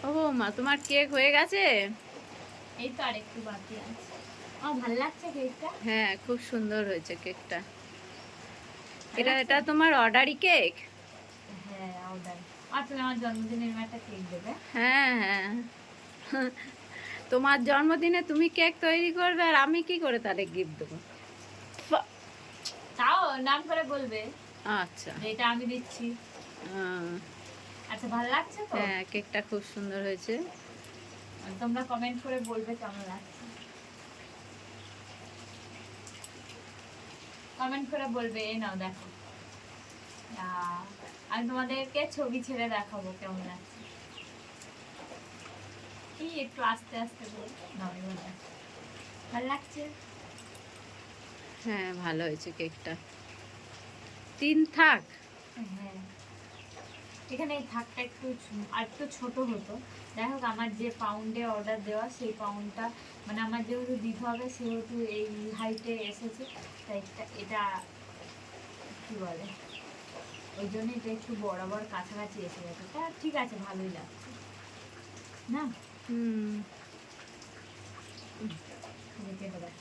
ও মা, তোমার কেক হয়ে গেছে? এই তো আর একটু বাকি আছে। ভালো লাগছে কেকটা। হ্যাঁ, খুব সুন্দর হয়েছে কেকটা। ভালো এটা লাগছে। এটা তোমার অর্ডারি কেক? হ্যাঁ, অর্ডার। তুমি আমার জন্মদিনের একটা কেক দেবে। হ্যাঁ হ্যাঁ। তোমার জন্মদিনে তুমি কেক তৈরি করবে আর আমি কি করে তাহলে গিফট দেবো? তাও নাম করে বলবে আচ্ছা। যে এটা আমি দিচ্ছি। আহ, আচ্ছা, ভালো লাগছে তো? হ্যাঁ, কেকটা খুব সুন্দর হয়েছে। তোমরা কমেন্ট করে বলবে কেমন লাগছে। কমেন্ট করে বলবে। এই নাও দেখো। আমি তোমাদেরকে ছবি ছেড়ে দেখাবো কেমন লাগছে। এই একটু আস্তে আস্তে বল। নাও এবার দেখো। ভালো লাগছে? হ্যাঁ, ভালো হয়েছে কেকটা। 3 থাক। হ্যাঁ, এখানে এই থাকটা একটু আর একটু ছোট হতো। যাই হোক, আমার যে পাউন্ডে অর্ডার দেওয়া সেই পাউন্ডটা মানে আমার যেহেতু দিতে হবে সেহেতু এই হাইটে এসেছে। তাই এটা কি বলে, ওই জন্য এটা একটু বরাবর কাছাকাছি এসে গেছে। তা ঠিক আছে, ভালোই লাগছে না? হুম। কেটে দেখ।